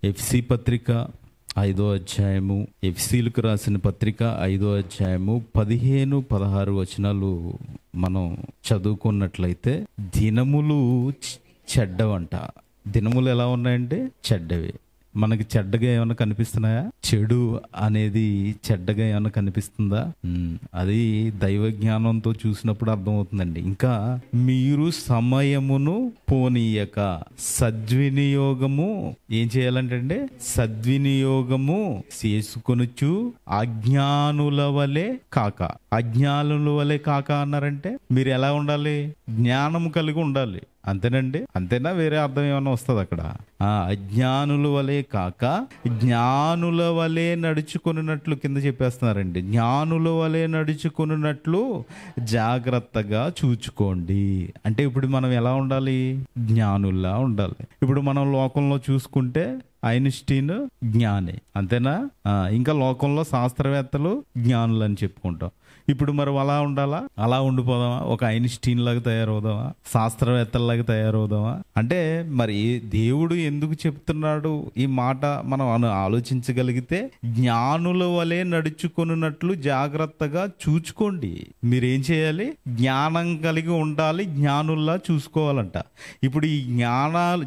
FC పత్రిక 5వ అధ్యాయము, ఎఫ్సీలకు రాసిన పత్రిక 5వ అధ్యాయము 15-16 వచనాలు మనం చదువుకున్నట్లయితే, దినములు చెడ్డవంట. దినములు ఎలా ఉన్నాయంటే చెడ్డవి. మనకి చెడ్డగా ఏమైనా కనిపిస్తున్నాయా? చెడు అనేది చెడ్డగా ఏమైనా కనిపిస్తుందా? అది దైవ జ్ఞానంతో చూసినప్పుడు అర్థమవుతుందండి. ఇంకా మీరు సమయమును పోనీయక సద్వినియోగము ఏం చేయాలంటే సద్వినియోగము చేసుకొనుచు అజ్ఞానుల వలె కాక. అజ్ఞానుల వలె కాక అన్నారంటే మీరు ఎలా ఉండాలి? జ్ఞానం కలిగి ఉండాలి. అంతేనండి? అంతేనా? వేరే అర్థం ఏమన్నా వస్తుంది అక్కడ? అజ్ఞానుల వలె కాక జ్ఞానుల వలె నడుచుకున్నట్లు కింద చెప్పేస్తున్నారండి. జ్ఞానుల వలె నడుచుకున్నట్లు జాగ్రత్తగా చూచుకోండి. అంటే ఇప్పుడు మనం ఎలా ఉండాలి? జ్ఞానుల్లా ఉండాలి. ఇప్పుడు మనం లోకంలో చూసుకుంటే ఐన్స్టీన్ జ్ఞాని, అంతేనా? ఇంకా లోకంలో శాస్త్రవేత్తలు జ్ఞానులు అని చెప్పుకుంటాం. ఇప్పుడు మరి అలా ఉండాలా? అలా ఉండిపోదామా? ఒక ఐన్స్టీన్ లాగా తయారవుదామా? శాస్త్రవేత్తలాగా తయారవుదామా? అంటే మరి దేవుడు ఎందుకు చెప్తున్నాడు ఈ మాట మనం ఆలోచించగలిగితే, జ్ఞానుల వలె నడుచుకున్నట్లు జాగ్రత్తగా చూచుకోండి. మీరేం చేయాలి? జ్ఞానం కలిగి ఉండాలి, జ్ఞానుల్లా చూసుకోవాలంట. ఇప్పుడు ఈ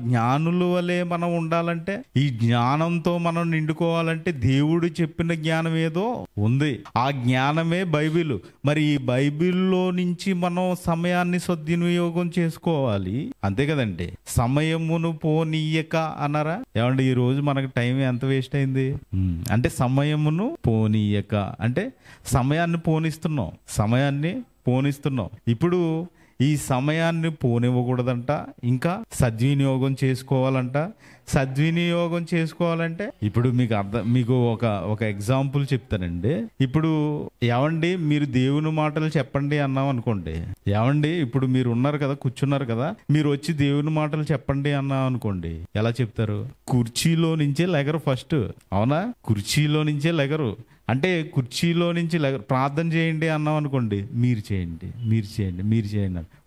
జ్ఞానుల వలె మనం ఉండాలంటే, ఈ జ్ఞానంతో మనం నిండుకోవాలంటే దేవుడు చెప్పిన జ్ఞానం ఏదో ఉంది. ఆ జ్ఞానమే బైబిల్. మరి ఈ బైబిల్లో నుంచి మనం సమయాన్ని సద్వినియోగం చేసుకోవాలి. అంతే కదండి? సమయమును పోనీయక అన్నారా? ఏమండి ఈ రోజు మనకు టైం ఎంత వేస్ట్ అయింది అంటే, సమయమును పోనీయక అంటే సమయాన్ని పోనిస్తున్నాం. ఇప్పుడు ఈ సమయాన్ని పోనివ్వకూడదంట, ఇంకా సద్వినియోగం చేసుకోవాలంట. సద్వినియోగం చేసుకోవాలంటే ఇప్పుడు మీకు ఒక ఎగ్జాంపుల్ చెప్తానండి. ఇప్పుడు ఏమండి మీరు దేవుని మాటలు చెప్పండి అన్నాం అనుకోండి. ఏమండి ఇప్పుడు మీరు ఉన్నారు కదా, కూర్చున్నారు కదా, మీరు వచ్చి దేవుని మాటలు చెప్పండి అన్నాం అనుకోండి. ఎలా చెప్తారు? కుర్చీలో నుంచే లెగరు ఫస్ట్. అవునా? కుర్చీలో నుంచే లెగరు. అంటే కుర్చీలో నుంచి ప్రార్థన చేయండి అన్నాం అనుకోండి, మీరు చేయండి.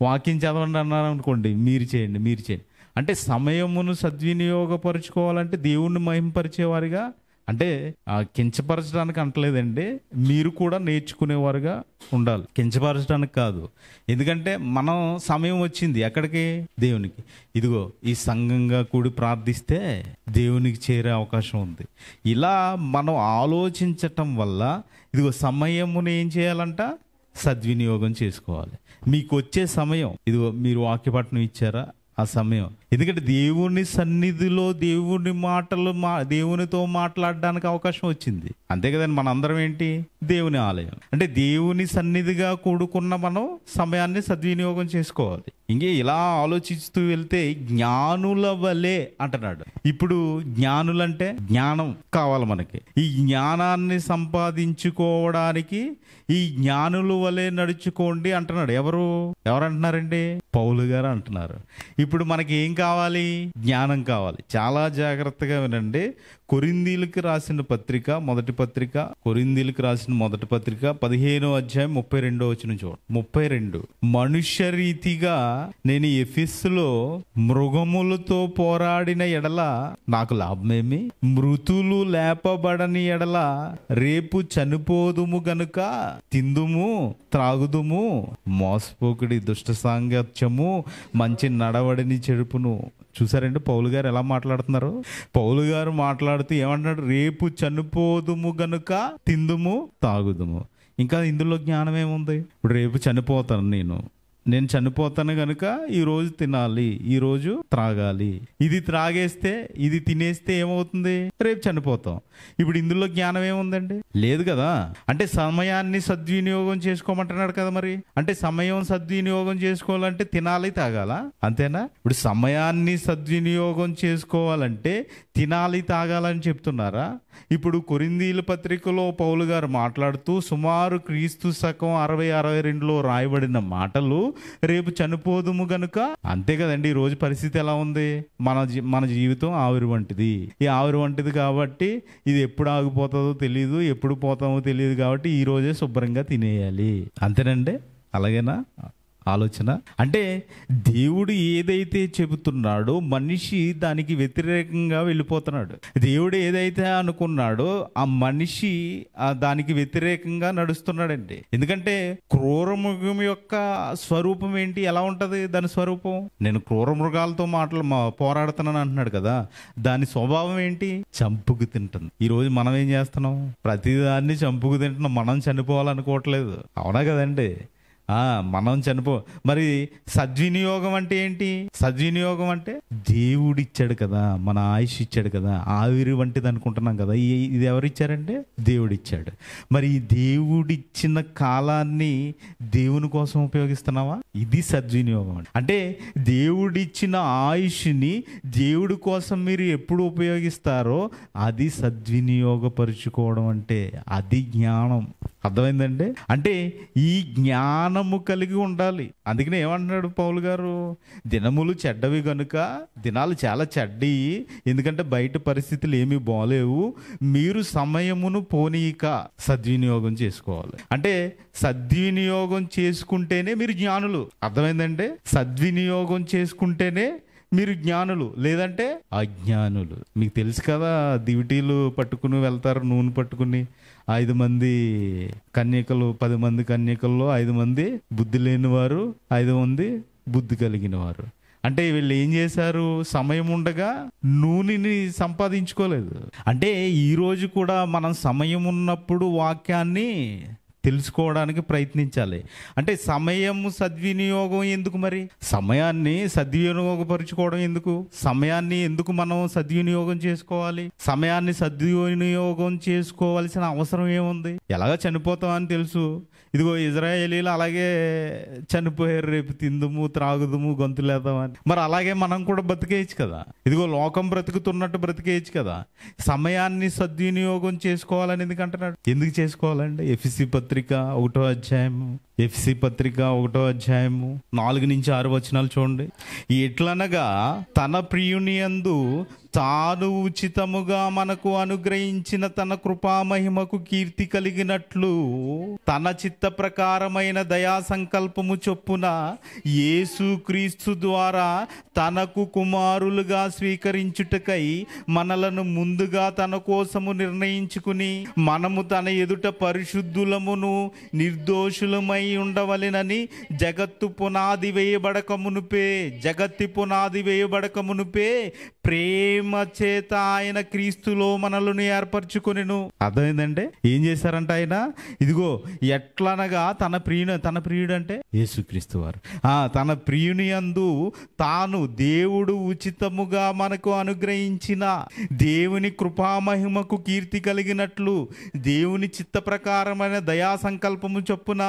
వాక్యం చదవండి అన్నారు అనుకోండి, మీరు చేయండి. అంటే సమయమును సద్వినియోగపరుచుకోవాలంటే దేవుణ్ణి మహింపరిచేవారిగా, అంటే కించపరచడానికి అంటలేదండి, మీరు కూడా నేర్చుకునేవారుగా ఉండాలి. కించపరచడానికి కాదు. ఎందుకంటే మనం సమయం వచ్చింది ఎక్కడికి? దేవునికి. ఇదిగో ఈ సంఘంగా కూడి ప్రార్థిస్తే దేవునికి చేరే అవకాశం ఉంది. ఇలా మనం ఆలోచించటం వల్ల ఇదిగో సమయమును ఏం చేయాలంట? సద్వినియోగం చేసుకోవాలి. మీకు వచ్చే సమయం ఇదిగో, మీరు వాక్యపట్నం ఇచ్చారా? ఆ సమయం. ఎందుకంటే దేవుని సన్నిధిలో దేవునితో మాట్లాడడానికి అవకాశం వచ్చింది. అంతే కదండి? మనందరం ఏంటి? దేవుని ఆలయం. అంటే దేవుని సన్నిధిగా కూడుకున్న మనం సమయాన్ని సద్వినియోగం చేసుకోవాలి. ఇంకే ఇలా ఆలోచిస్తూ వెళ్తే జ్ఞానుల వలె అంటున్నాడు. ఇప్పుడు జ్ఞానులంటే జ్ఞానం కావాలి మనకి. ఈ జ్ఞానాన్ని సంపాదించుకోవడానికి ఈ జ్ఞానుల వలె నడుచుకోండి అంటున్నాడు. ఎవరు అంటున్నారండి? పౌలు గారు అంటున్నారు. ఇప్పుడు మనకి ఏం కావాలి? జ్ఞానం కావాలి. చాలా జాగ్రత్తగా వినండి. కొరింథీయులకు రాసిన మొదటి పత్రిక 15వ అధ్యాయం 32వ వచనం చూడండి. 32 మనుష్య రీతిగా నేను ఎఫెసులో మృగములతో పోరాడిన ఎడల నాకు లాభమేమి? మృతులు లేపబడని ఎడల రేపు చనిపోదుము గనుక తిందుము త్రాగుదుము, మోసపోకుడి దుష్ట సాంగత్యము మంచి నడవడిని చెడుపును. చూసారండి పౌలు గారు ఎలా మాట్లాడుతున్నారు? పౌలు గారు మాట్లాడుతూ ఏమంటున్నాడు? రేపు చనిపోదుము గనుక తిందుము తాగుదుము. ఇంకా ఇందులో జ్ఞానం ఏముంది? ఇప్పుడు రేపు చనిపోతాను నేను చనిపోతాను కనుక ఈరోజు తినాలి, ఈరోజు త్రాగాలి. ఇది త్రాగేస్తే, ఇది తినేస్తే ఏమవుతుంది? రేపు చనిపోతాం. ఇప్పుడు ఇందులో జ్ఞానం ఏముందండి? లేదు కదా. అంటే సమయాన్ని సద్వినియోగం చేసుకోమంటున్నాడు కదా. మరి అంటే సమయం సద్వినియోగం చేసుకోవాలంటే తినాలి, తాగాలా? అంతేనా? ఇప్పుడు సమయాన్ని సద్వినియోగం చేసుకోవాలంటే తినాలి, తాగాలని చెప్తున్నారా? ఇప్పుడు కొరింథీయుల పత్రికలో పౌలు గారు మాట్లాడుతూ సుమారు క్రీస్తు శకం 60-62లో రాయబడిన మాటలు రేపు చనిపోదుము గనుక. అంతే కదండి. ఈ రోజు పరిస్థితి ఎలా ఉంది? మన జీవితం ఆవిరి వంటిది. ఈ ఆవిరి వంటిది కాబట్టి ఇది ఎప్పుడు ఆగిపోతుందో తెలియదు, ఎప్పుడు పోతామో తెలియదు. కాబట్టి ఈ రోజే శుభ్రంగా తినేయాలి. అంతేనండి? అలాగేనా? ఆలోచన. అంటే దేవుడు ఏదైతే చెబుతున్నాడో మనిషి దానికి వ్యతిరేకంగా వెళ్ళిపోతున్నాడు. దేవుడు ఏదైతే అనుకున్నాడో ఆ మనిషి దానికి వ్యతిరేకంగా నడుస్తున్నాడండి. ఎందుకంటే క్రూర మృగం యొక్క స్వరూపం ఏంటి, ఎలా ఉంటది దాని స్వరూపం? నేను క్రూర మృగాలతో పోరాడుతున్నాను అంటున్నాడు కదా, దాని స్వభావం ఏంటి? చంపుకు తింటుంది. ఈ రోజు మనం ఏం చేస్తున్నాం? ప్రతిదాన్ని చంపుకు తింటున్నాం. మనం చనిపోవాలనుకోవట్లేదు, అవునా కదండి? మనం మరి సద్వినియోగం అంటే ఏంటి? సద్వినియోగం అంటే దేవుడిచ్చాడు కదా, మన ఆయుష్ ఇచ్చాడు కదా, ఆవిరి వంటిది అనుకుంటున్నాం కదా, ఇది ఎవరిచ్చారంటే దేవుడిచ్చాడు. మరి ఈ దేవుడిచ్చిన కాలాన్ని దేవుని కోసం ఉపయోగిస్తున్నావా? ఇది సద్వినియోగం అంటే దేవుడిచ్చిన ఆయుష్ని దేవుడి కోసం మీరు ఎప్పుడు ఉపయోగిస్తారో అది సద్వినియోగపరుచుకోవడం అంటే, అది జ్ఞానం. అర్థమైందండి? అంటే ఈ జ్ఞానము కలిగి ఉండాలి. అందుకనే ఏమంటున్నాడు పౌలు గారు? దినములు చెడ్డవి గనుక, దినాలు చాలా చెడ్డవి, ఎందుకంటే బయట పరిస్థితులు ఏమీ బాలేవు, మీరు సమయమును పోనీక సద్వినియోగం చేసుకోవాలి. అంటే సద్వినియోగం చేసుకుంటేనే మీరు జ్ఞానులు. అర్థమైందంటే సద్వినియోగం చేసుకుంటేనే మీరు జ్ఞానులు, లేదంటే అజ్ఞానులు. మీకు తెలుసు కదా, దివిటీలు పట్టుకుని వెళ్తారు, నూనె పట్టుకుని. 5 మంది కన్యకలు, 10 మంది కన్యకల్లో 5 మంది బుద్ధి లేని వారు, 5 మంది బుద్ధి కలిగిన వారు. అంటే వీళ్ళు ఏం చేశారు? సమయం ఉండగా నూనెని సంపాదించుకోలేదు. అంటే ఈ రోజు కూడా మనం సమయం ఉన్నప్పుడు వాక్యాన్ని తెలుసుకోవడానికి ప్రయత్నించాలి. అంటే సమయము సద్వినియోగం ఎందుకు? మరి సమయాన్ని సద్వినియోగపరుచుకోవడం ఎందుకు? సమయాన్ని ఎందుకు మనం సద్వినియోగం చేసుకోవాలి? సమయాన్ని సద్వినియోగం చేసుకోవాల్సిన అవసరం ఏముంది? ఎలాగ చనిపోతాం అని తెలుసు. ఇదిగో ఇజ్రాయేలీలు అలాగే చనిపోయారు, రేపు తిందుము త్రాగుదుము గొంతులేద్దామని. మరి అలాగే మనం కూడా బ్రతికేయచ్చు కదా. ఇదిగో లోకం బ్రతుకుతున్నట్టు బ్రతికేయచ్చు కదా. సమయాన్ని సద్వినియోగం చేసుకోవాలని ఎందుకు అంటున్నాడు? ఎందుకు చేసుకోవాలండి? ఎఫెసీ పత్రిక 1వ అధ్యాయము, ఎఫెసీ పత్రిక 1వ అధ్యాయము 4-6 వచనాలు చూడండి. ఎట్లనగా తన ప్రియుని యందు తాను ఉచితముగా మనకు అనుగ్రహించిన తన కృపామహిమకు కీర్తి కలిగినట్లు తన చిత్త ప్రకారమైన దయా సంకల్పము చొప్పున యేసుక్రీస్తు ద్వారా తనకు కుమారులుగా స్వీకరించుటకై మనలను ముందుగా తన కోసము నిర్ణయించుకుని, మనము తన ఎదుట పరిశుద్ధులమును నిర్దోషులమై ఉండవలెనని జగత్తు పునాది వేయబడక మునుపే ప్రేమ చేత ఆయన క్రీస్తులో మనల్ని ఏర్పరచుకొనెను. అర్థమైందంటే ఏం చేశారంట ఆయన? ఇదిగో ఎట్లనగా తన ప్రియుడు అంటే యేసుక్రీస్తు వారు, తన ప్రియుని యందు తాను దేవుడు ఉచితముగా మనకు అనుగ్రహించిన దేవుని కృపామహిమకు కీర్తి కలిగినట్లు దేవుని చిత్త ప్రకారమైన దయా సంకల్పము చొప్పున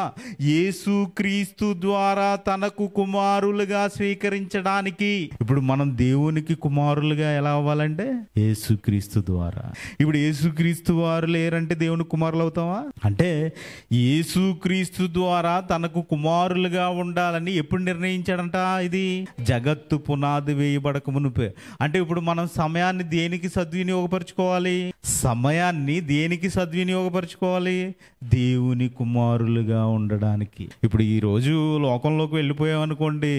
యేసుక్రీస్తు ద్వారా తనకు కుమారులుగా స్వీకరించడానికి. ఇప్పుడు మనం దేవునికి కుమారులుగా ఎలా అవ్వాలంటే యేసుక్రీస్తు ద్వారా. ఇప్పుడు యేసుక్రీస్తు వారు లేరంటే దేవుని కుమారులు అవుతామా? అంటే యేసుక్రీస్తు ద్వారా తనకు కుమారులుగా ఉండాలని ఎప్పుడు నిర్ణయించాడంట? ఇది జగత్తు పునాది వేయబడక మునుపే. అంటే ఇప్పుడు మనం సమయాన్ని దేనికి సద్వినియోగపరచుకోవాలి? దేవుని కుమారులుగా ఉండడానికి. ఇప్పుడు ఈ రోజు లోకంలోకి వెళ్ళిపోయామనుకోండి,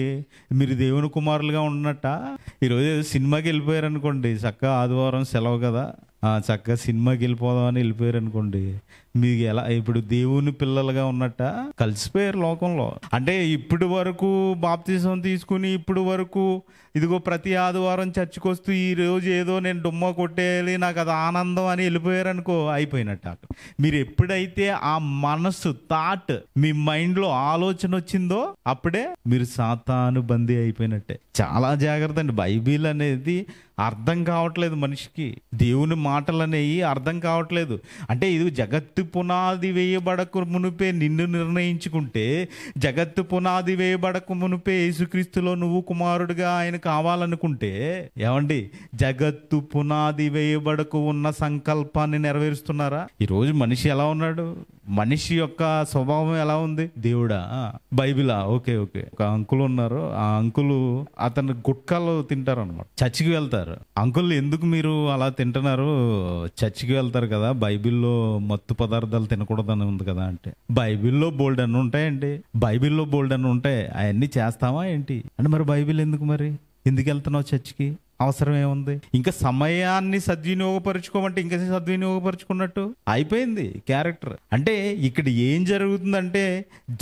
మీరు దేవుని కుమారులుగా ఉన్నట్ట. ఈరోజు సినిమాకి వెళ్ళిపోయారు అనుకోండి, చక్కగా ఆదివారం సెలవు కదా, చక్కగా సినిమాకి వెళ్ళిపోదామని వెళ్ళిపోయారు అనుకోండి, మీకు ఎలా ఇప్పుడు దేవుని పిల్లలుగా ఉన్నట్ట? కలిసిపోయారు లోకంలో. అంటే ఇప్పటి వరకు బాప్తిజం తీసుకుని ఇప్పుడు వరకు ఇదిగో ప్రతి ఆదివారం చర్చికి వస్తూ ఈ రోజు ఏదో నేను డుమ్మా కొట్టేయాలి, నాకు అది ఆనందం అని వెళ్ళిపోయారు అనుకో, అయిపోయినట్టు. మీరు ఎప్పుడైతే ఆ మనస్సు థాట్ మీ మైండ్లో ఆలోచన వచ్చిందో అప్పుడే మీరు సాతాను బందీ అయిపోయినట్టే. చాలా జాగ్రత్త అండి. బైబిల్ అనేది అర్థం కావట్లేదు మనిషికి, దేవుని మాటలు అనేవి అర్థం కావట్లేదు. అంటే ఇది జగత్తు పునాది వేయబడక మునుపే నిన్ను నిర్ణయించుకుంటే, జగత్తు పునాది వేయబడక మునుపే యేసుక్రీస్తులో నువ్వు కుమారుడిగా ఆయన కావాలనుకుంటే, ఏమండి జగత్తు పునాది వేయబడకు ఉన్న సంకల్పాన్ని నెరవేరుస్తున్నారా? ఈరోజు మనిషి ఎలా ఉన్నాడు? మనిషి యొక్క స్వభావం ఎలా ఉంది? దేవుడా, బైబిలా, ఓకే ఓకే. ఒక అంకుల్ ఉన్నారు, ఆ అంకులు అతను గుట్కాలు తింటారు అనమాట. చర్చికి వెళ్తారు. అంకుల్, ఎందుకు మీరు అలా తింటున్నారు? చర్చికి వెళ్తారు కదా, బైబిల్లో మత్తు పదార్థాలు తినకూడదని ఉంది కదా అంటే, బైబిల్లో బోల్డ్ అని ఉంటాయండి, బైబిల్లో బోల్డ్ అని ఉంటాయి, అవన్నీ చేస్తావా ఏంటి అంటే, మరి బైబిల్ ఎందుకు, మరి ఎందుకు వెళ్తున్నావు చర్చికి? అవసరం ఏముంది? ఇంకా సమయాన్ని సద్వినియోగపరుచుకోమంటే ఇంకా సద్వినియోగపరుచుకున్నట్టు అయిపోయింది క్యారెక్టర్. అంటే ఇక్కడ ఏం జరుగుతుందంటే,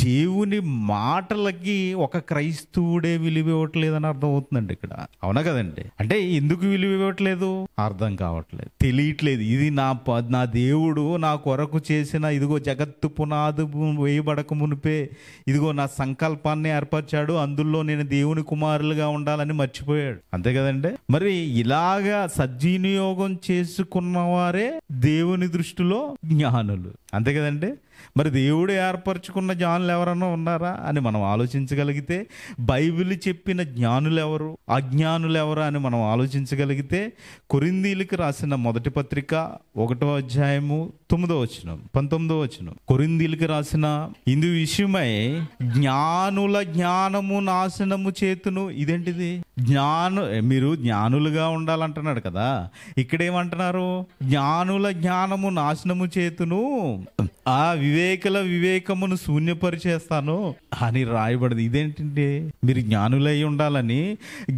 దేవుని మాటలకి ఒక క్రైస్తవుడే విలువ ఇవ్వట్లేదని అర్థం అవుతుందండి ఇక్కడ. అవునా కదండి? అంటే ఎందుకు విలువ ఇవ్వట్లేదు? అర్థం కావట్లేదు, తెలియట్లేదు. ఇది నా దేవుడు నా కొరకు చేసిన, ఇదిగో జగత్తు పునాది వేయబడక మునిపే ఇదిగో నా సంకల్పాన్ని ఏర్పరిచాడు, అందులో నేను దేవుని కుమారులుగా ఉండాలని మర్చిపోయాడు. అంతే కదండి? మరి ఇలాగా సద్వినియోగం చేసుకున్న వారే దేవుని దృష్టిలో జ్ఞానులు. అంతే కదండి? మరి దేవుడు ఏర్పరచుకున్న జ్ఞానులు ఎవరన్నా ఉన్నారా అని మనం ఆలోచించగలిగితే, బైబిల్ చెప్పిన జ్ఞానులు ఎవరు, అజ్ఞానులు ఎవరు అని మనం ఆలోచించగలిగితే, కొరింథీయులకు రాసిన మొదటి పత్రిక 1వ అధ్యాయము 9వ వచనం 19వ వచనం. కొరింథీయులకు రాసిన ఇందు విషయమై జ్ఞానుల జ్ఞానము నాశనము చేతును. ఇదేంటిది? మీరు జ్ఞానులుగా ఉండాలంటున్నాడు కదా, ఇక్కడేమంటున్నారు? జ్ఞానుల జ్ఞానము నాశనము చేతును, ఆ వివేకుల వివేకమును శూన్యపరిచేస్తాను అని రాయబడింది. ఇదేంటంటే, మీరు జ్ఞానులై ఉండాలని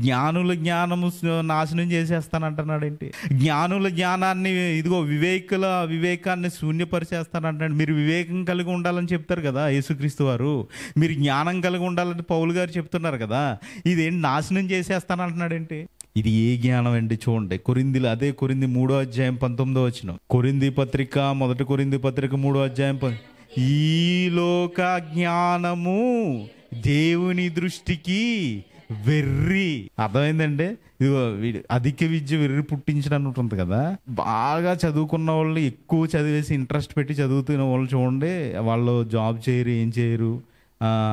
జ్ఞానుల జ్ఞానము నాశనం చేసేస్తానంటున్నాడు ఏంటి? జ్ఞానుల జ్ఞానాన్ని, ఇదిగో వివేకుల వివేకాన్ని శూన్యపరిచేస్తానంటాడు. మీరు వివేకం కలిగి ఉండాలని చెప్తారు కదా యేసుక్రీస్తు వారు, మీరు జ్ఞానం కలిగి ఉండాలని పౌలు గారు చెప్తున్నారు కదా, ఇదేంటి నాశనం చేసేస్తానంటున్నాడు ఏంటి? ఇది ఏ జ్ఞానం అండి? చూడండి, కొరింథీలు, అదే కొరింథీ 3వ అధ్యాయం 19వ వచనం. కొరింథీ పత్రిక, మొదటి కొరింథీ పత్రిక 3వ అధ్యాయం ఈ లోక జ్ఞానము దేవుని దృష్టికి వెర్రి. అర్థమైందండి? అధిక విద్య వెర్రి పుట్టించడం ఉంటుంది కదా. బాగా చదువుకున్న వాళ్ళు, ఎక్కువ చదివేసి ఇంట్రెస్ట్ పెట్టి చదువుతున్న వాళ్ళు చూడండి, వాళ్ళు జాబ్ చేయరు, ఏం చేయరు,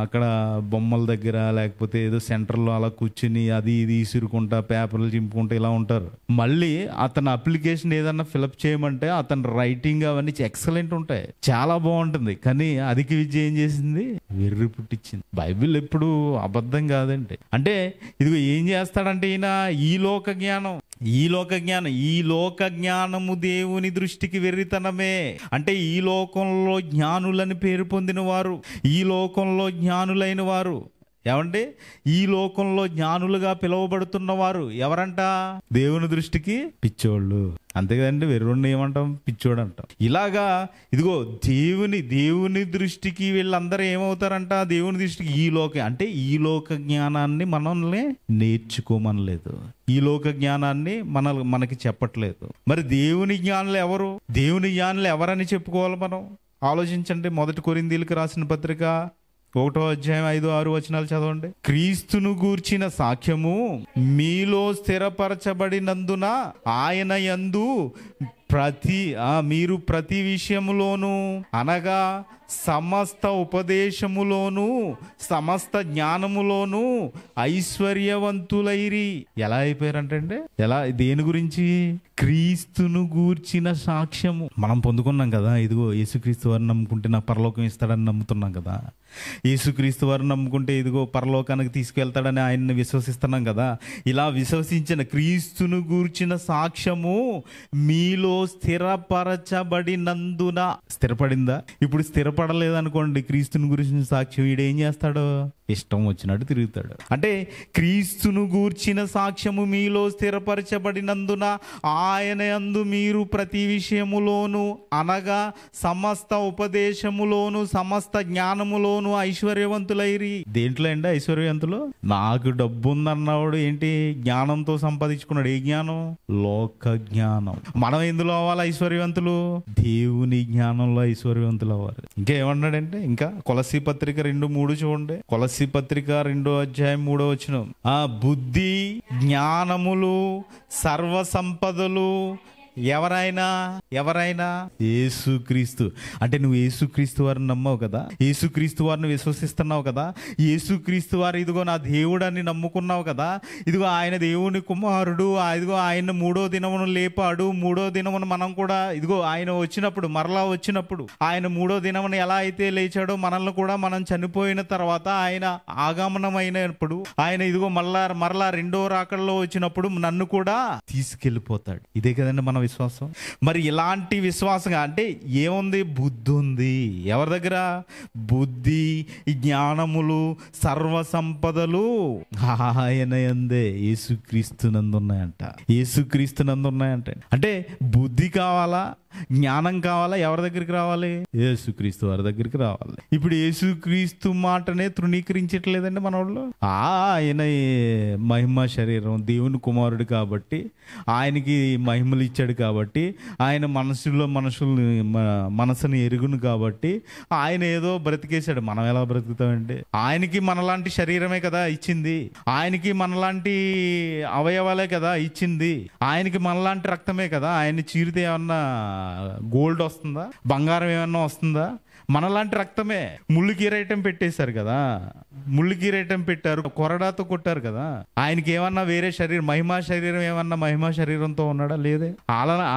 అక్కడ బొమ్మల దగ్గర లేకపోతే ఏదో సెంటర్లో అలా కూర్చుని అది ఇది ఇసురుకుంటా, పేపర్లు చింపుకుంటా ఇలా ఉంటారు. మళ్ళీ అతని అప్లికేషన్ ఏదన్నా ఫిలప్ చేయమంటే అతని రైటింగ్ అవన్నీ ఎక్సలెంట్ ఉంటాయి, చాలా బాగుంటుంది. కానీ అధిక విద్య ఏం చేసింది? వెర్రి పుట్టించింది. బైబిల్ ఎప్పుడు అబద్ధం కాదండి. అంటే ఇదిగో ఏం చేస్తాడంటే ఈయన, ఈ లోక జ్ఞానము దేవుని దృష్టికి వెర్రితనమే. అంటే ఈ లోకంలో జ్ఞానులని పేరు పొందిన వారు, ఈ లోకంలో జ్ఞానులైన వారు, ఏమంటే ఈ లోకంలో జ్ఞానులుగా పిలువబడుతున్న వారు ఎవరంట? దేవుని దృష్టికి పిచ్చోళ్ళు. అంతే కదండి? వెర్రుండి ఏమంటాం? పిచ్చోడు అంటాం. ఇలాగా ఇదిగో దేవుని దృష్టికి వీళ్ళందరూ ఏమవుతారంట? దేవుని దృష్టికి అంటే ఈ లోక జ్ఞానాన్ని మనల్ని నేర్చుకోమనలేదు, ఈ లోక జ్ఞానాన్ని మనకి చెప్పట్లేదు. మరి దేవుని జ్ఞానులు ఎవరు? దేవుని జ్ఞానులు ఎవరని చెప్పుకోవాలి మనం? ఆలోచించండి. మొదటి కొరింథీయులకు రాసిన పత్రిక 1వ అధ్యాయం 5-6 వచనాలు చదవండి. క్రీస్తును గూర్చిన సాక్ష్యము మీలో స్థిరపరచబడినందున ఆయన యందు మీరు ప్రతి విషయములోను, అనగా సమస్త ఉపదేశములోను సమస్త జ్ఞానములోను ఐశ్వర్యవంతులైరి. ఎలా అయిపోయారంటే, దేని గురించి? క్రీస్తును గూర్చిన సాక్ష్యము మనం పొందుకున్నాం కదా. ఇదిగో యేసుక్రీస్తు వారిని నమ్ముకుంటే నా పరలోకం ఇస్తాడని నమ్ముతున్నాం కదా. యేసుక్రీస్తు వారిని నమ్ముకుంటే ఇదిగో పరలోకానికి తీసుకెళ్తాడని ఆయన్ని విశ్వసిస్తున్నాం కదా. ఇలా విశ్వసించిన క్రీస్తును గూర్చిన సాక్ష్యము మీలో స్థిరపరచబడినందున. స్థిరపడిందా? ఇప్పుడు స్థిరపడలేదనుకోండి, క్రీస్తుని గురించిన సాక్ష్యం వీడేం చేస్తాడు? ఇష్టం వచ్చినట్టు తిరుగుతాడు. అంటే క్రీస్తును గూర్చిన సాక్ష్యము మీలో స్థిరపరచబడినందున ఆయన యందు మీరు ప్రతి విషయములోను, అనగా సమస్త ఉపదేశములోను సమస్త జ్ఞానములోను ఐశ్వర్యవంతులైరి. దేంట్లో అండి ఐశ్వర్యవంతులు? నాకు డబ్బు ఉందన్నవాడు ఏంటి? జ్ఞానంతో సంపాదించుకున్నాడు. ఏ జ్ఞానం? లోక జ్ఞానం. మనం ఎందులో అవ్వాలి ఐశ్వర్యవంతులు? దేవుని జ్ఞానంలో ఐశ్వర్యవంతులు అవ్వాలి. ఇంకా ఏమన్నాడంటే, ఇంకా కొలస్సీ పత్రిక 2:3 చూడండి. కొలస్సీ పత్రిక 2వ అధ్యాయం 3వ వచనం. బుద్ధి జ్ఞానములు సర్వ సంపదలు ఎవరైనా యేసుక్రీస్తు. అంటే నువ్వు యేసుక్రీస్తు వారిని నమ్మావు కదా, యేసుక్రీస్తు వారిని విశ్వసిస్తున్నావు కదా, యేసుక్రీస్తు వారు ఇదిగో నా దేవుడు అని నమ్ముకున్నావు కదా, ఇదిగో ఆయన దేవుని కుమారుడు, ఇదిగో ఆయన 3వ దినమును లేపాడు, 3వ దినమును మనం కూడా ఇదిగో ఆయన వచ్చినప్పుడు మరలా వచ్చినప్పుడు ఆయన 3వ దినమును ఎలా అయితే లేచాడో మనల్ని కూడా మనం చనిపోయిన తర్వాత ఆయన ఆగమనమైనప్పుడు ఆయన ఇదిగో మరలా 2వ రాకడలో వచ్చినప్పుడు నన్ను కూడా తీసుకెళ్ళిపోతాడు. ఇదే కదండి మన విశ్వాసం. మరి ఇలాంటి విశ్వాసంగా అంటే ఏముంది? బుద్ధి ఉంది. ఎవరి దగ్గర? బుద్ధి, జ్ఞానములు, సర్వ సంపదలు ఆయన యందే యేసుక్రీస్తునందున్నాయంట. యేసుక్రీస్తునందున్నాయంట. అంటే బుద్ధి కావాలా, జ్ఞానం కావాలా? ఎవరి దగ్గరికి రావాలి? యేసుక్రీస్తు వారి దగ్గరికి రావాలి. ఇప్పుడు యేసుక్రీస్తు మాటనే తృణీకరించట్లేదండి మన వాళ్ళు. ఆయన మహిమ శరీరం, దేవుని కుమారుడు కాబట్టి, ఆయనకి మహిమలు ఇచ్చాడు కాబట్టి, ఆయన మనసుని ఎరుగును కాబట్టి ఆయన ఏదో బ్రతికేశాడు. మనం ఎలా బ్రతుకుతామండి? ఆయనకి మనలాంటి శరీరమే కదా ఇచ్చింది, ఆయనకి మనలాంటి అవయవాలే కదా ఇచ్చింది, ఆయనకి మనలాంటి రక్తమే కదా. ఆయన చీరితే ఏమన్నా గోల్డ్ వస్తుందా? బంగారం ఏమన్నా వస్తుందా? మనలాంటి రక్తమే. ముళ్ళు కిరీటం పెట్టేశారు కదా, ముళ్ళు కిరీటం పెట్టారు, కొరడాతో కొట్టారు కదా. ఆయనకి ఏమన్నా వేరే శరీరం, మహిమా శరీరం ఏమన్నా మహిమా శరీరంతో ఉన్నాడా? లేదే.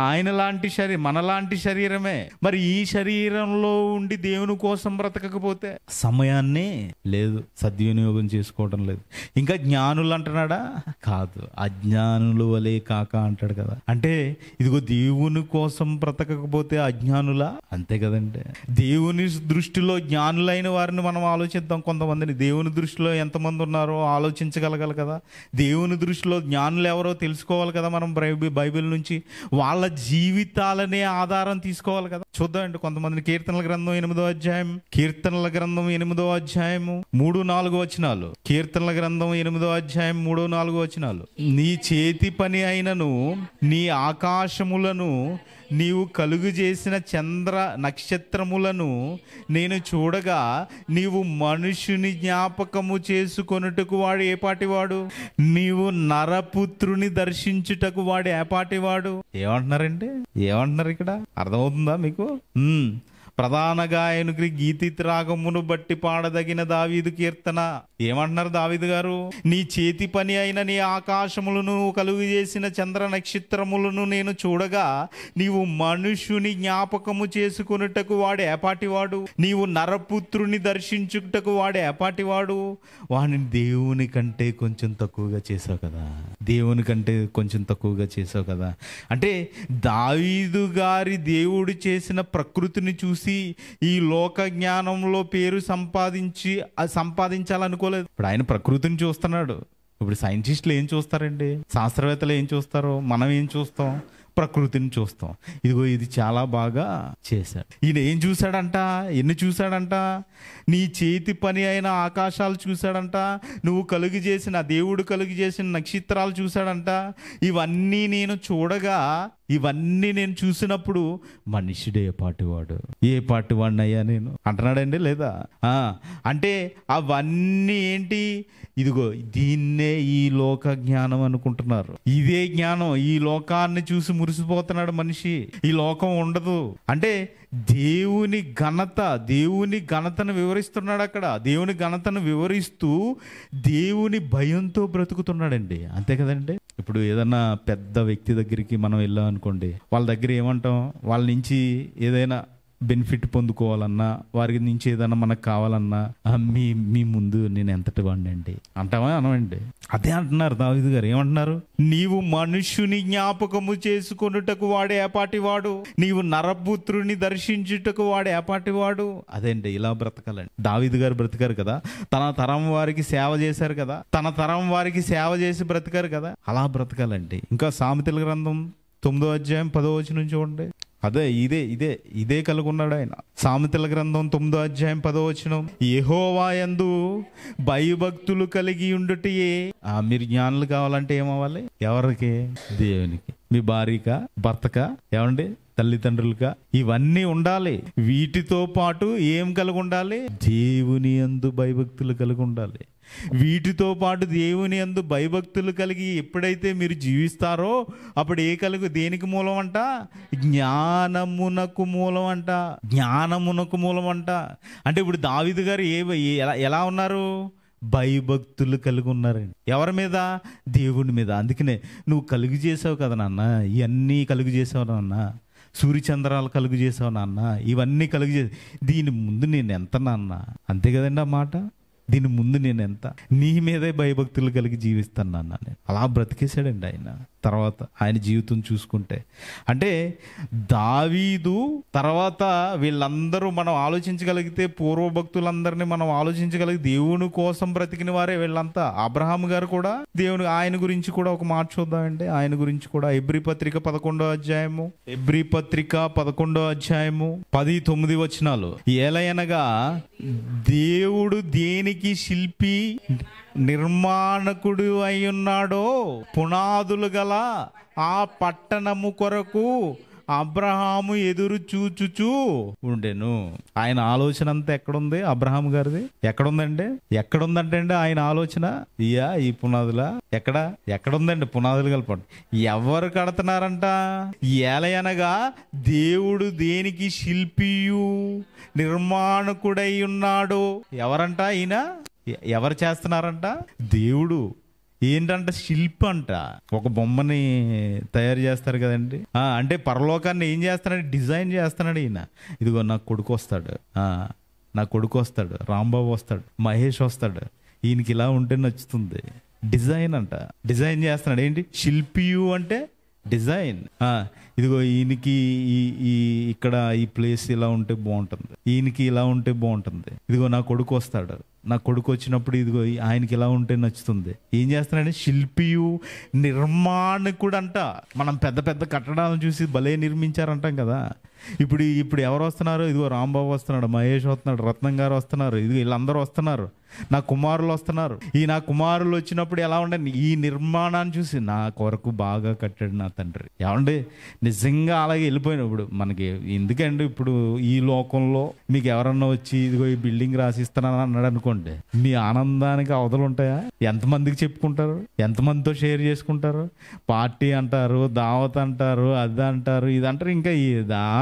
ఆయన లాంటి శరీరం, మనలాంటి శరీరమే. మరి ఈ శరీరంలో ఉండి దేవుని కోసం బ్రతకకపోతే సమయాన్ని లేదు, సద్వినియోగం చేసుకోవడం లేదు. ఇంకా జ్ఞానులు అంటున్నాడా? కాదు, అజ్ఞానులు వలే కాక అంటాడు కదా. అంటే ఇదిగో దేవుని కోసం బ్రతకకపోతే అజ్ఞానులా? అంతే కదండి. దేవుని దృష్టిలో జ్ఞానులైన వారిని మనం ఆలోచిద్దాం. కొంతమందిని దేవుని దృష్టిలో ఎంతమంది ఉన్నారో ఆలోచించగలగాలి కదా. దేవుని దృష్టిలో జ్ఞానులు ఎవరో తెలుసుకోవాలి కదా. మనం బైబిల్ నుంచి వాళ్ళ జీవితాలనే ఆధారం తీసుకోవాలి కదా. చూద్దామండి కొంతమందిని. కీర్తనల గ్రంథం 8వ అధ్యాయం, కీర్తనల గ్రంథం 8వ అధ్యాయము 3-4 వచనాలు. కీర్తనల గ్రంథం 8వ అధ్యాయం 3-4 వచనాలు. నీ చేతి పని అయినను నీ ఆకాశములను నీవు కలుగు చేసిన చంద్ర నక్షత్రములను నేను చూడగా నీవు మనుషుని జ్ఞాపకము చేసుకొనుటకు వాడు ఏపాటివాడు? నీవు నరపుత్రుని దర్శించుటకు వాడు ఏపాటివాడు? ఏమంటున్నారండి? ఏమంటున్నారు ఇక్కడ? అర్థమవుతుందా మీకు? ప్రధాన గాయకునికి గీతి రాగమును బట్టి పాడదగిన దావీదు కీర్తన. ఏమంటున్నారు దావీదు గారు? నీ చేతి పని అయిన నీ ఆకాశములను కలుగు చేసిన చంద్ర నక్షత్రములను నేను చూడగా నీవు మనుషుని జ్ఞాపకము చేసుకున్నటకు వాడు ఏపాటివాడు? నీవు నరపుత్రుని దర్శించుటకు వాడు ఏపాటివాడు? వాడిని దేవుని కంటే కొంచెం తక్కువగా చేసావు కదా, దేవుని కంటే కొంచెం తక్కువగా చేసావు కదా. అంటే దావీదు గారి దేవుడు చేసిన ప్రకృతిని చూసి ఈ లోక జ్ఞానంలో పేరు సంపాదించాలనుకోలేదు. ఇప్పుడు ఆయన ప్రకృతిని చూస్తున్నాడు. ఇప్పుడు సైంటిస్టులు ఏం చూస్తారండి? శాస్త్రవేత్తలు ఏం చూస్తారు? మనం ఏం చూస్తాం? ప్రకృతిని చూస్తాం. ఇదిగో ఇది చాలా బాగా చేశాడు. ఈయన ఏం చూశాడంట? ఎన్ని చూశాడంట? నీ చేతి పని అయిన ఆకాశాలు చూశాడంట, నువ్వు కలుగు చేసిన దేవుడు కలుగు చేసిన నక్షత్రాలు చూశాడంట. ఇవన్నీ నేను చూడగా, ఇవన్నీ నేను చూసినప్పుడు మనుషుడే ఏ పాటివాడు, ఏ పాటివాడినయ్యా నేను అంటున్నాడండి లేదా? అంటే అవన్నీ ఏంటి? ఇదిగో దీన్నే ఈ లోక జ్ఞానం అనుకుంటున్నారు. ఇదే జ్ఞానం. ఈ లోకాన్ని చూసి మురిసిపోతున్నాడు మనిషి. ఈ లోకం ఉండదు అంటే దేవుని ఘనతను వివరిస్తున్నాడు అక్కడ. దేవుని ఘనతను వివరిస్తూ దేవుని భయంతో బ్రతుకుతున్నాడండి. అంతే కదండి. ఇప్పుడు ఏదన్నా పెద్ద వ్యక్తి దగ్గరికి మనం వెళ్ళాం అనుకోండి, వాళ్ళ దగ్గర ఏమంటాం? వాళ్ళ నుంచి ఏదైనా బెనిఫిట్ పొందుకోవాలన్నా, వారి నుంచి ఏదైనా మనకు కావాలన్నా, మీ ముందు నేను ఎంతటి వాడిని అండి అంటావా? అనవండి. అదే అంటున్నారు దావీదు గారు. ఏమంటున్నారు? నీవు మనుషుని జ్ఞాపకము చేసుకొనుటకు వాడు ఏపాటివాడు, నీవు నరపుత్రుని దర్శించుటకు వాడు ఏపాటివాడు. అదేంటి, ఇలా బ్రతకాలండి. దావీదు గారు బ్రతికారు కదా, తన తరం వారికి సేవ చేశారు కదా, తన తరం వారికి సేవ చేసి బ్రతికారు కదా, అలా బ్రతకాలండి. ఇంకా సామెతల గ్రంథం 9వ అధ్యాయం 10వ వచనం చూడండి. అదే ఇదే కలిగి ఉన్నాడు ఆయన. సామెతల గ్రంథం 9వ అధ్యాయం 10వ వచనం. యెహోవా యందు భయభక్తులు కలిగి ఉండుటయే. మీరు జ్ఞానులు కావాలంటే ఏమవ్వాలి? ఎవరికి? దేవునికి. మీ భార్యకా, భర్తకా, ఏమండి, తల్లిదండ్రులుగా ఇవన్నీ ఉండాలి. వీటితో పాటు ఏం కలిగి ఉండాలి? దేవుని యందు భయభక్తులు కలిగి ఉండాలి. వీటితో పాటు దేవుని యందు భయభక్తులు కలిగి ఎప్పుడైతే మీరు జీవిస్తారో అప్పుడు దేనికి మూలం అంట? జ్ఞానమునకు మూలం అంట. జ్ఞానమునకు మూలం అంట. అంటే ఇప్పుడు దావీదు గారు ఎలా ఉన్నారు? భయభక్తులు కలిగి ఉన్నారండి. ఎవరి మీద? దేవుని మీద. అందుకనే నువ్వు కలుగు చేసావు కదా నాన్న, ఇవన్నీ కలుగు చేసావు నాన్న, సూర్యచంద్రాలు కలుగు చేసావు నాన్న, ఇవన్నీ కలుగు చేసి దీని ముందు నేను ఎంత నాన్న? అంతే కదండి ఆ మాట. దీని ముందు నేను ఎంత? నీ మీదే భయభక్తులు కలిగి జీవిస్తాను నాన్న. నేను అలా బ్రతికేశాడండి ఆయన. తర్వాత ఆయన జీవితం చూసుకుంటే అంటే దావీదు తర్వాత వీళ్ళందరూ మనం ఆలోచించగలిగితే, పూర్వభక్తులందరినీ మనం ఆలోచించగలిగి దేవుని కోసం బ్రతికిన వారే వీళ్ళంతా. అబ్రహాం గారు కూడా ఆయన గురించి కూడా ఒక మాట చూద్దామండి. ఆయన గురించి కూడా హెబ్రీ పత్రిక 11వ అధ్యాయము, హెబ్రీ పత్రిక 11వ అధ్యాయము 10-9 వచనాలు. ఏలయనగా దేవుడు దేనికి శిల్పి నిర్మాణకుడు అయి ఉన్నాడో, పునాదులు గల ఆ పట్టణము కొరకు అబ్రహాము ఎదురు చూచుచూ ఉండెను. ఆయన ఆలోచన అంతా ఎక్కడుంది? అబ్రహాం గారిది ఎక్కడుందంటే అండి ఆయన ఆలోచన ఈ పునాదుల ఎక్కడుందండి? పునాదులు కలపండి. ఎవరు కడుతున్నారంట? ఏలయనగా దేవుడు దేనికి శిల్పియు నిర్మాణకుడై ఉన్నాడు. ఎవరంట? ఈయన ఎవరు చేస్తున్నారంట? దేవుడు. ఏంటంట? శిల్పి అంట. ఒక బొమ్మని తయారు చేస్తారు కదండి. అంటే పరలోకాన్ని ఏం చేస్తున్నాడు? డిజైన్ చేస్తున్నాడు ఈయన. ఇదిగో నా కొడుకు వస్తాడు, రాంబాబు వస్తాడు, మహేష్ వస్తాడు, ఈయనకి ఇలా ఉంటే నచ్చుతుంది. డిజైన్ అంట. డిజైన్ చేస్తున్నాడు. ఏంటి? శిల్పియు అంటే డిజైన్. ఇదిగో ఈయనకి ఇక్కడ ఈ ప్లేస్ ఇలా ఉంటే బాగుంటుంది, ఈయనకి ఇలా ఉంటే బాగుంటుంది. ఇదిగో నా కొడుకు వస్తాడు, నా కొడుకు వచ్చినప్పుడు ఇదిగో ఆయనకి ఇలా ఉంటే నచ్చుతుంది. ఏం చేస్తున్నాడు? శిల్పియు నిర్మాణకుడు అంట. మనం పెద్ద పెద్ద కట్టడాలను చూసి భలే నిర్మించారంటాం కదా. ఇప్పుడు ఎవరు వస్తున్నారు? ఇదిగో రాంబాబు వస్తున్నాడు, మహేష్ వస్తున్నాడు, రత్నం గారు వస్తున్నారు, ఇదిగో వీళ్ళందరూ వస్తున్నారు, నా కుమారులు వస్తున్నారు. నా కుమారులు వచ్చినప్పుడు ఎలా ఉండండి? ఈ నిర్మాణాన్ని చూసి నా కొరకు బాగా కట్టాడు నా తండ్రి. ఏమండి నిజంగా అలాగే వెళ్ళిపోయినప్పుడు మనకి ఎందుకండి? ఇప్పుడు ఈ లోకంలో మీకు ఎవరన్నా వచ్చి ఇదిగో ఈ బిల్డింగ్ రాసిస్తున్నాను అన్నాడు అనుకోండి, మీ ఆనందానికి అవధులు ఉంటాయా? ఎంతమందికి చెప్పుకుంటారు? ఎంతమందితో షేర్ చేసుకుంటారు? పార్టీ అంటారు, దావత్ అంటారు, అది అంటారు, ఇది అంటారు, ఇంకా ఈ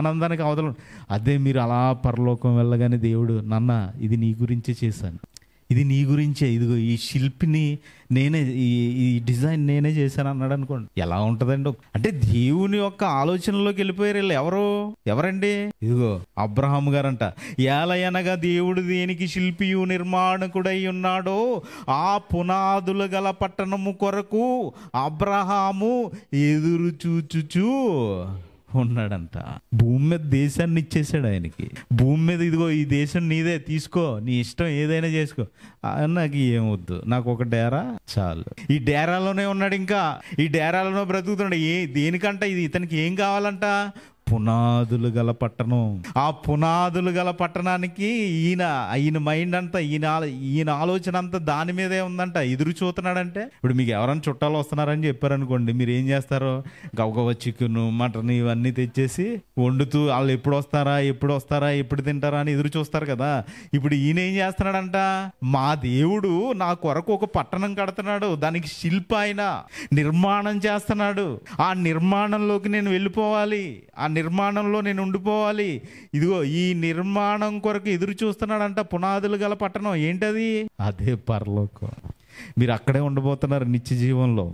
ఆనందానికి అవధులు. అదే మీరు అలా పరలోకం వెళ్ళగానే దేవుడు, నాన్న ఇది నీ గురించే చేశాను, ఇది నీ గురించే, ఇదిగో ఈ శిల్పిని నేనే, ఈ డిజైన్ నేనే చేశాను అన్నాడు అనుకోండి, ఎలా ఉంటుందండి? అంటే దేవుని యొక్క ఆలోచనలోకి వెళ్ళిపోయారు వీళ్ళు. ఎవరండి? ఇదిగో అబ్రహాం గారంట. ఏలయనగా దేవుడు దేనికి శిల్పియు నిర్మాణకుడై ఉన్నాడో ఆ పునాదులు గల పట్టణము కొరకు అబ్రహాము ఎదురు చూచుచూ ఉన్నాడంట. భూమి మీద దేశాన్ని ఇచ్చేసాడు ఆయనకి. భూమి మీద ఇదిగో ఈ దేశం నీదే, తీసుకో, నీ ఇష్టం ఏదైనా చేసుకో, నాకు ఏమొద్దు, నాకు ఒక డేరా చాలు. ఈ డేరాలోనే ఉన్నాడు, ఇంకా ఈ డేరాలోనే బ్రతుకుతున్నాడు. దేనికంట? ఇది ఇతనికి ఏం కావాలంట? పునాదులు గల పట్టణం. ఆ పునాదులు గల పట్టణానికి ఈయన మైండ్ అంతా, ఈయన ఆలోచన అంతా దాని మీదే ఉందంట. ఎదురు చూస్తున్నాడంటే ఇప్పుడు మీకు ఎవరైనా చుట్టాలు వస్తున్నారని చెప్పారనుకోండి, మీరు ఏం చేస్తారు? గవగవ చికెన్, మటన్ ఇవన్నీ తెచ్చేసి వండుతూ వాళ్ళు ఎప్పుడు వస్తారా ఎప్పుడు తింటారా అని ఎదురు చూస్తారు కదా. ఇప్పుడు ఈయన ఏం చేస్తున్నాడంట? మా దేవుడు నా కొరకు ఒక పట్టణం కడుతున్నాడు, దానికి శిల్పి ఆయన నిర్మాణం చేస్తున్నాడు. ఆ నిర్మాణంలోకి నేను వెళ్ళిపోవాలి, ఆ నిర్మాణంలో నేను ఉండిపోవాలి. ఇదిగో ఈ నిర్మాణం కొరకు ఎదురు చూస్తున్నాడంట. పునాదులు గల పట్టణం ఏంటది? అదే పరలోకం. మీరు అక్కడే ఉండబోతున్నారు నిత్య జీవంలో.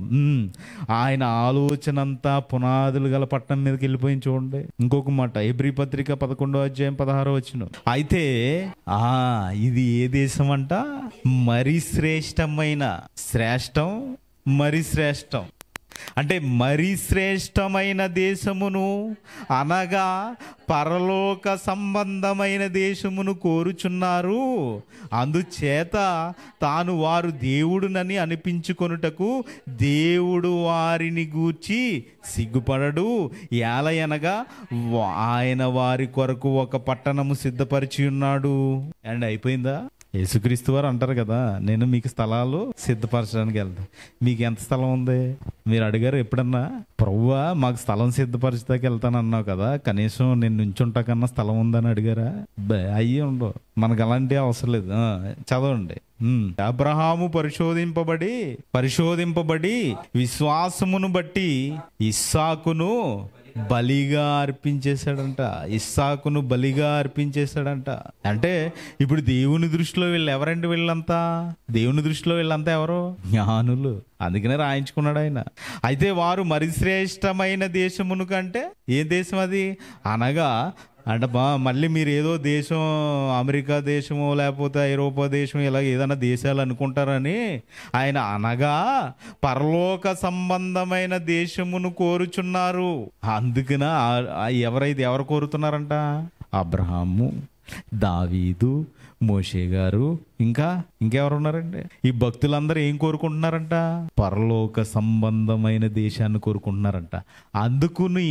ఆయన ఆలోచన అంతా పునాదులు గల పట్టణం మీదకి వెళ్ళిపోయి చూడండి. ఇంకొక మాట, హెబ్రీ పత్రిక 11వ అధ్యాయం 16వ వచనం. అయితే ఇది ఏ దేశం అంట? మరి శ్రేష్టమైన, శ్రేష్టం మరి శ్రేష్టం అంటే మరి శ్రేష్టమైన దేశమును అనగా పరలోక సంబంధమైన దేశమును కోరుచున్నారు. అందుచేత తాను వారు దేవుడునని అనిపించుకొనుటకు దేవుడు వారిని గూర్చి సిగ్గుపడడు. ఏలయనగా ఆయన వారి కొరకు ఒక పట్టణము సిద్ధపరిచి ఉన్నాడు. అండ్ అయిపోయిందా? యేసుక్రీస్తు వారు అంటారు కదా, నేను మీకు స్థలాలు సిద్ధపరచడానికి వెళ్తాను. మీకు ఎంత స్థలం ఉంది? మీరు అడిగారు ఎప్పుడన్నా, ప్రభువా మాకు స్థలం సిద్ధపరచడానికి వెళ్తాను అన్నావు కదా, కనీసం నేను నుంచుంటా కన్నా స్థలం ఉందని అడిగారా? అయ్యి ఉండవు. మనకు అలాంటి అవసరం లేదు. చదవండి అబ్రహాము పరిశోధింపబడి విశ్వాసమును బట్టి ఇస్సాకును బలిగా అర్పించేశాడంట. అంటే ఇప్పుడు దేవుని దృష్టిలో ఎవరండి వీళ్ళంతా? దేవుని దృష్టిలో వీళ్ళంతా ఎవరు? జ్ఞానులు. అందుకనే రాయించుకున్నాడు ఆయన. అయితే వారు మరి శ్రేష్టమైన దేశమును కంటే, ఏ దేశం అది అనగా, అంటే మళ్ళీ మీరు ఏదో దేశం, అమెరికా దేశమో లేకపోతే ఐరోపా దేశం, ఇలా ఏదైనా దేశాలు అనుకుంటారని ఆయన అనగా పరలోక సంబంధమైన దేశమును కోరుచున్నారు. అందుకన ఎవరు కోరుతున్నారంట? అబ్రహాము, దావీదు, మోషే గారు, ఇంకెవరు ఉన్నారండి? ఈ భక్తులందరూ ఏం కోరుకుంటున్నారంట? పరలోక సంబంధమైన దేశాన్ని కోరుకుంటున్నారంట. అందుకుని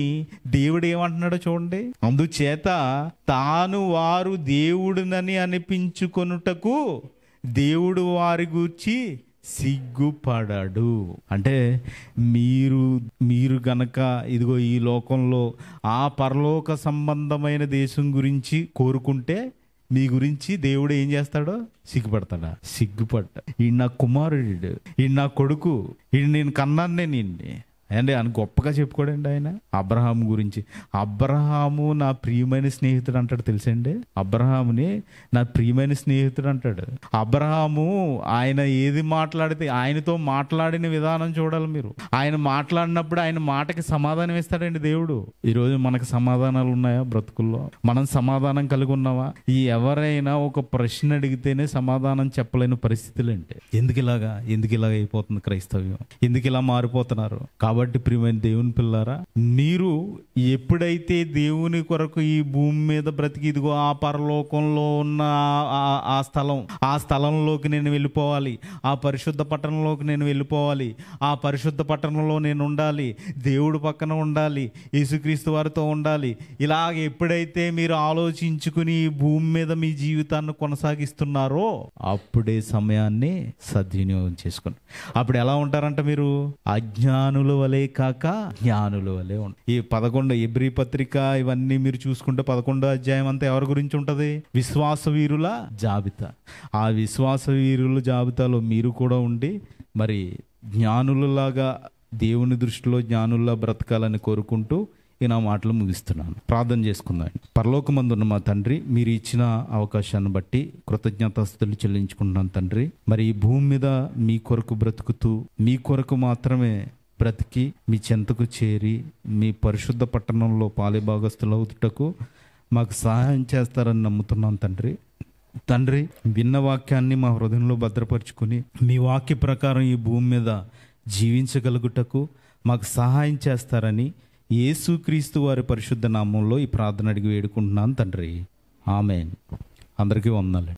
దేవుడు ఏమంటున్నాడో చూడండి. అందుచేత తాను వారు దేవుడినని అనిపించుకొనుటకు దేవుడు వారి గూర్చి సిగ్గుపడాడు. అంటే మీరు గనక ఇదిగో ఈ లోకంలో ఆ పరలోక సంబంధమైన దేశం గురించి కోరుకుంటే మీ గురించి దేవుడు ఏం చేస్తాడో? సిగ్గుపడ్డా. ఈ నా కుమారుడు, ఈ నా కొడుకు, ఈ నేను కన్నాన్నే నిన్నే అండి అని గొప్పగా చెప్పుకోడండి ఆయన అబ్రహాము గురించి. అబ్రహాము నా ప్రియమైన స్నేహితుడు అంటాడు, తెలుసండి? అబ్రహాముని నా ప్రియమైన స్నేహితుడు అంటాడు. అబ్రహాము ఆయన ఏది మాట్లాడితే ఆయనతో మాట్లాడిన విధానం చూడాలి మీరు. ఆయన మాట్లాడినప్పుడు ఆయన మాటకి సమాధానం ఇస్తాడండి దేవుడు. ఈరోజు మనకు సమాధానాలు ఉన్నాయా బ్రతుకుల్లో? మనం సమాధానం కలిగి ఉన్నావా? ఎవరైనా ఒక ప్రశ్న అడిగితేనే సమాధానం చెప్పలేని పరిస్థితులు అంటే ఎందుకు ఇలాగా అయిపోతుంది క్రైస్తవ్యం? ఎందుకు ఇలా మారిపోతున్నారు? కాబట్టి ప్రియమైన దేవుని పిల్లారా, మీరు ఎప్పుడైతే దేవుని కొరకు ఈ భూమి మీద బ్రతికి ఇదిగో ఆ పరలోకంలో ఉన్న ఆ స్థలంలోకి నేను వెళ్ళిపోవాలి, ఆ పరిశుద్ధ పట్టణంలోకి నేను వెళ్ళిపోవాలి, ఆ పరిశుద్ధ పట్టణంలో నేను ఉండాలి, దేవుడు పక్కన ఉండాలి, యేసుక్రీస్తు వారితో ఉండాలి, ఇలాగ ఎప్పుడైతే మీరు ఆలోచించుకుని ఈ భూమి మీద మీ జీవితాన్ని కొనసాగిస్తున్నారో అప్పుడే సమయాన్ని సద్వినియోగం చేసుకోండి. అప్పుడు ఎలా ఉంటారంట? మీరు అజ్ఞానుల వలె కాక జ్ఞానుల వలె ఉంటారు. ఈ 11 ఎబ్రీ పత్రిక ఇవన్నీ మీరు చూసుకుంటే 11వ అధ్యాయం అంతా ఎవరి గురించి ఉంటది? విశ్వాస వీరుల జాబితా. ఆ విశ్వాస వీరుల జాబితాలో మీరు కూడా ఉండి మరి జ్ఞానులలాగా, దేవుని దృష్టిలో జ్ఞానుల్లా బ్రతకాలని కోరుకుంటూ ఈ నా మాటలు ముగిస్తున్నాను. ప్రార్థన చేసుకుందాం. పరలోకమందున్న మా తండ్రి, మీరు ఇచ్చిన అవకాశాన్ని బట్టి కృతజ్ఞతాస్తుతులు చెల్లించుకుంటున్నాను తండ్రి. మరి ఈ భూమి మీద మీ కొరకు బ్రతుకుతూ, మీ కొరకు మాత్రమే బ్రతికి, మీ చెంతకు చేరి, మీ పరిశుద్ధ పట్టణంలో పాలిభాగస్తులవుటకు మాకు సహాయం చేస్తారని నమ్ముతున్నాను తండ్రి. విన్న వాక్యాన్ని మా హృదయంలో భద్రపరుచుకుని మీ వాక్య ప్రకారం ఈ భూమి మీద జీవించగలుగుటకు మాకు సహాయం చేస్తారని యేసుక్రీస్తు వారి పరిశుద్ధ నామంలో ఈ ప్రార్థన అడిగి వేడుకుంటున్నాను తండ్రి. ఆమేన్. అందరికీ వందనాలు.